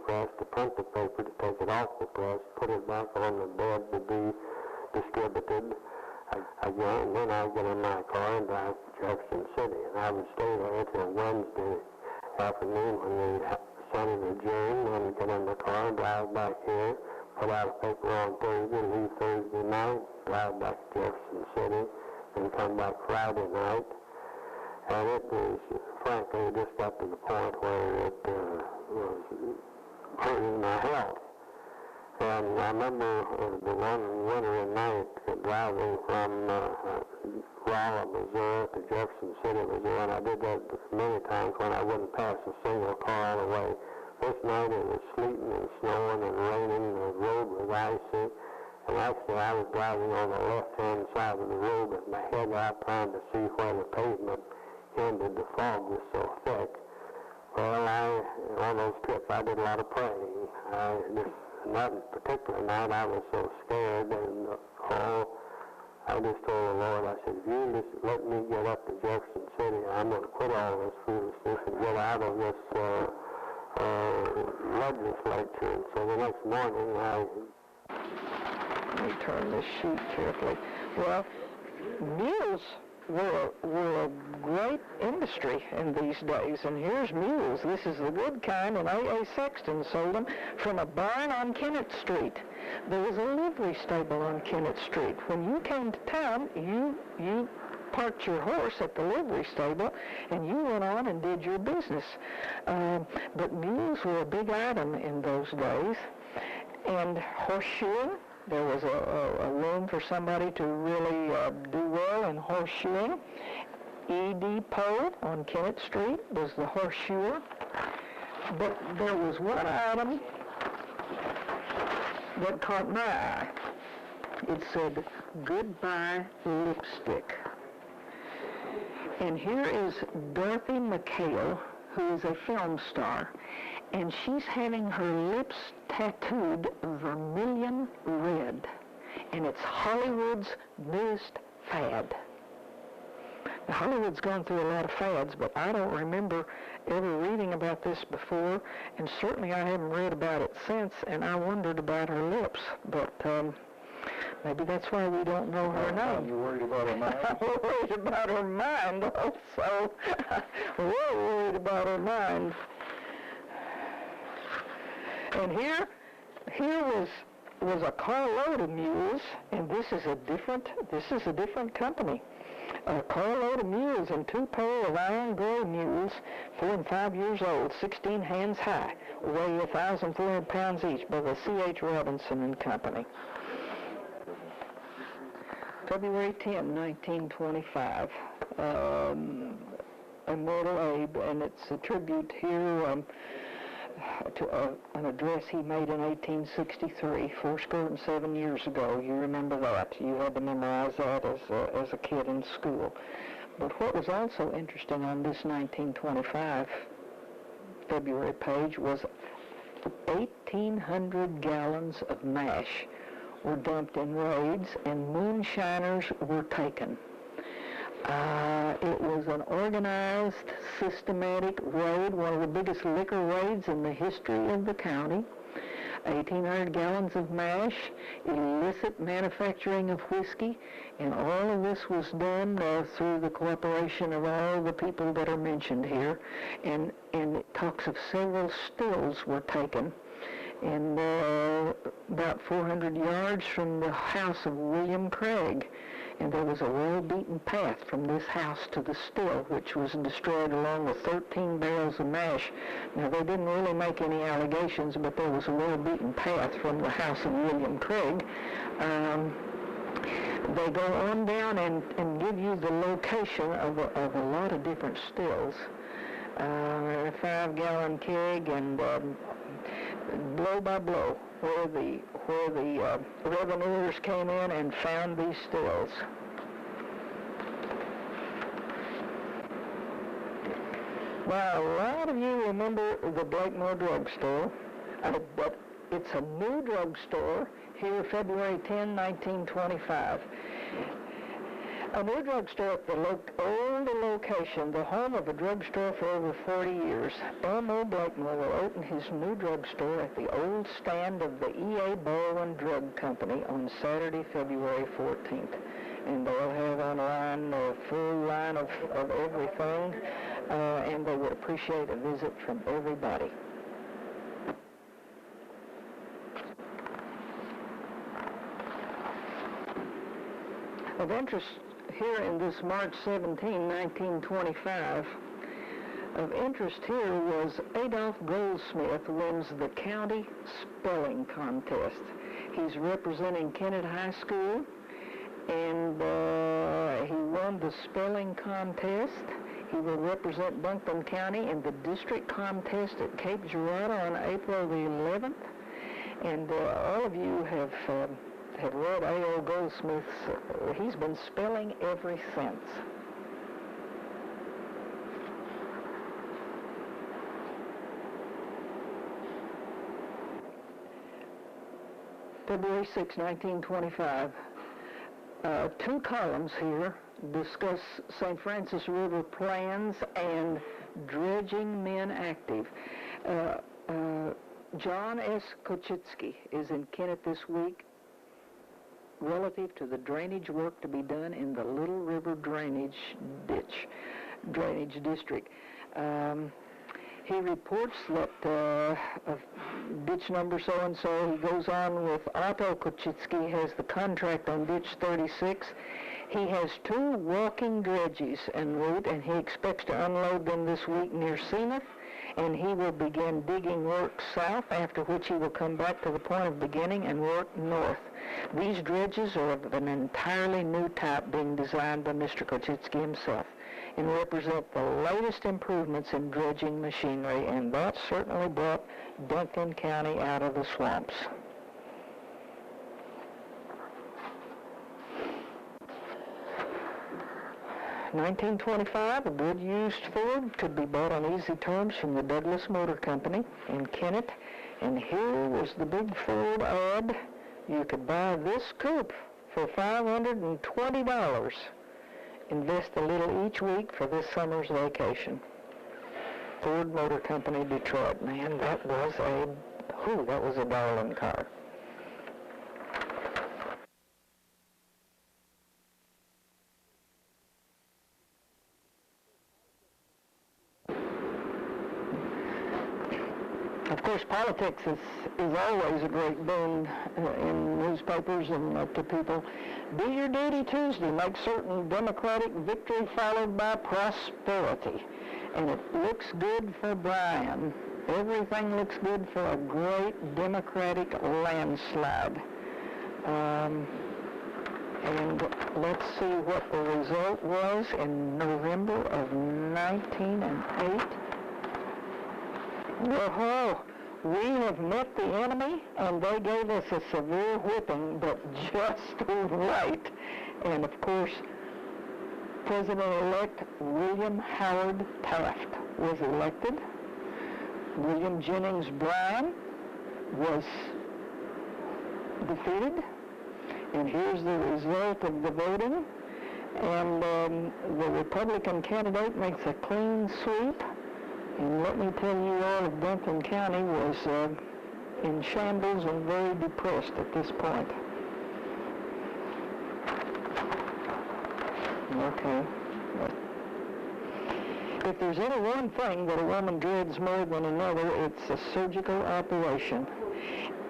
press to print the paper, to take it off the press, put it back on the bed to be distributed. Again, then I'd get in my car and drive to Jefferson City, and I would stay there till Wednesday afternoon when the Senate adjourned, and get in the car and drive back here, put out a paper on Thursday, leave Thursday night, drive back to Jefferson City, and come back Friday night. And it was, frankly, just got to the point where it was hurting my health. And I remember the one winter night driving from Rolla, Missouri to Jefferson City, Missouri, and I did that many times when I wouldn't pass a single car all the way. This night it was sleeting and snowing and raining, and the road was icy. And actually I was driving on the left-hand side of the road with my head out trying to see where the pavement ended. The fog was so thick. Well, on those trips I did a lot of praying. That particular night I was so scared, and I just told the Lord, I said, if you just let me get up to Jefferson City, I'm going to quit all this foolishness and get out of this legislature. And so the next morning Let me turn this sheet carefully. Well, mules were a great industry in these days, and here's mules. This is the good kind, and A.A. Sexton sold them from a barn on Kennett Street. There was a livery stable on Kennett Street. When you came to town, you parked your horse at the livery stable, and you went on and did your business. But mules were a big item in those days, and horseshoeing. There was a room for somebody to really do well in horseshoeing. E.D. Poe on Kennett Street was the horseshoer. But there was one item that caught my eye. It said, "Goodbye Lipstick." And here is Dorothy McHale, who is a film star, and she's having her lips tattooed vermilion red, and it's Hollywood's newest fad. Now, Hollywood's gone through a lot of fads, but I don't remember ever reading about this before, and certainly I haven't read about it since, and I wondered about her lips, but maybe that's why we don't know her name. You're worried about her mind? We're worried about her mind also. We're worried about her mind. And here was a carload of mules, and this is a different company. A carload of mules and 2 pair of iron gray mules, 4 and 5 years old, 16 hands high, weigh 1,400 pounds each, by the C.H. Robinson and Company. February 10, 1925. Immortal Abe, and it's a tribute here to an address he made in 1863, 7 years ago. You remember that. You had to memorize that as a kid in school. But what was also interesting on this 1925 February page was 1,800 gallons of mash were dumped in raids, and moonshiners were taken. It was an organized, systematic raid, one of the biggest liquor raids in the history of the county. 1,800 gallons of mash, illicit manufacturing of whiskey, and all of this was done through the cooperation of all the people that are mentioned here. And it talks of several stills were taken. And about 400 yards from the house of William Craig. And there was a well-beaten path from this house to the still, which was destroyed along with 13 barrels of mash. Now, they didn't really make any allegations, but there was a well-beaten path from the house of William Craig. They go on down and give you the location of a lot of different stills. A 5-gallon keg, and blow by blow, where the revenuers came in and found these stills. Now, a lot of you remember the Blakemore drugstore, but it's a new drugstore here, February 10, 1925. A new drugstore at the old location, the home of a drugstore for over 40 years. Elmo Blakemore will open his new drugstore at the old stand of the E.A. Baldwin Drug Company on Saturday, February 14th. And they'll have online a full line of everything, and they would appreciate a visit from everybody. Of interest here in this March 17, 1925, of interest here was Adolph Goldsmith wins the county spelling contest. He's representing Kennett High School, and he won the spelling contest. He will represent Buncombe County in the district contest at Cape Girardeau on April the 11th. And all of you have read A.O. Goldsmith's, he's been spelling ever since. February 6, 1925. Two columns here discuss St. Francis River plans and dredging men active. John S. Kochitsky is in Kennett this week relative to the drainage work to be done in the Little River drainage district. He reports that ditch number so-and-so, he goes on with Otto Kochitsky has the contract on ditch 36. He has 2 walking dredges en route, and he expects to unload them this week near Seamuth, and he will begin digging work south, after which he will come back to the point of beginning and work north. These dredges are of an entirely new type being designed by Mr. Kochitsky himself and represent the latest improvements in dredging machinery, and that certainly brought Duncan County out of the swamps. $1925, a good used Ford could be bought on easy terms from the Douglas Motor Company in Kennett. And here was the big Ford ad. You could buy this coupe for $520. Invest a little each week for this summer's vacation. Ford Motor Company, Detroit. Man, that was a darling car. Of course, politics is always a great boon in newspapers and to people. Do your duty Tuesday. Make certain Democratic victory followed by prosperity. And it looks good for Bryan. Everything looks good for a great Democratic landslide. And let's see what the result was in November of 1908. Whoa, we have met the enemy, and they gave us a severe whipping, but just right. And of course, President-elect William Howard Taft was elected. William Jennings Bryan was defeated. And here's the result of the voting. And the Republican candidate makes a clean sweep. And let me tell you, all of Duncan County was in shambles and very depressed at this point. Okay. If there's any one thing that a woman dreads more than another, it's a surgical operation.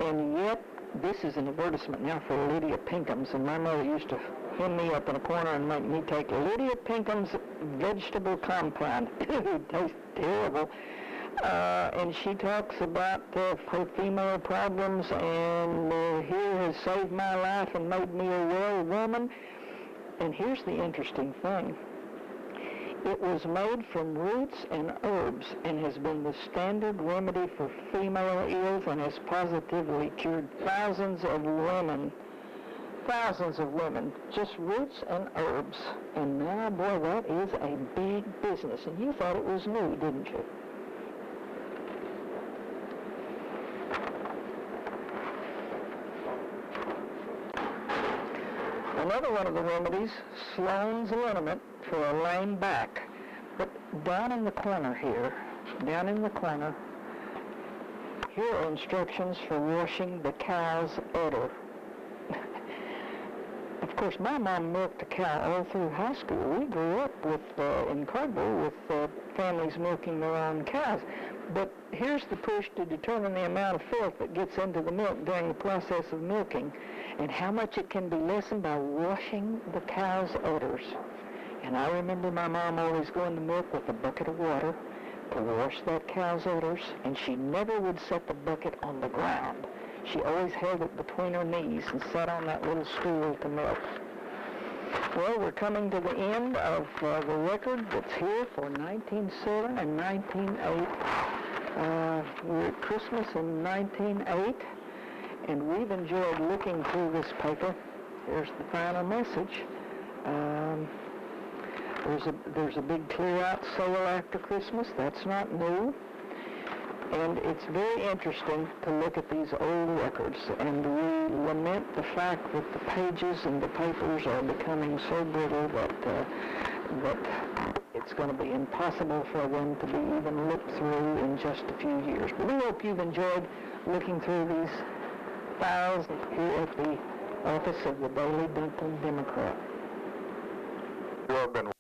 And yet, this is an advertisement now for Lydia Pinkham's, and my mother used to hem me up in a corner and make me take Lydia Pinkham's vegetable compound. It tastes terrible. And she talks about her female problems, and here has saved my life and made me a well woman. And here's the interesting thing. It was made from roots and herbs and has been the standard remedy for female ills and has positively cured thousands of women, just roots and herbs. And now, boy, that is a big business. And you thought it was new, didn't you? Another one of the remedies, Sloan's liniment for a lame back. But down in the corner here, here are instructions for washing the cow's udder. Of course, my mom milked a cow all through high school. We grew up in Cardboard with families milking their own cows. But here's the push to determine the amount of filth that gets into the milk during the process of milking and how much it can be lessened by washing the cow's udders. And I remember my mom always going to milk with a bucket of water to wash that cow's udders, and she never would set the bucket on the ground. She always held it between her knees and sat on that little stool to milk. Well, we're coming to the end of the record that's here for 1907 and 1908. We're at Christmas in 1908, and we've enjoyed looking through this paper. Here's the final message. There's a big clear-out sale after Christmas. That's not new. And it's very interesting to look at these old records, and we lament the fact that the pages and the papers are becoming so brittle that it's going to be impossible for them to be even looked through in just a few years. But we hope you've enjoyed looking through these files here at the office of the Daily Duncan Democrat. You have been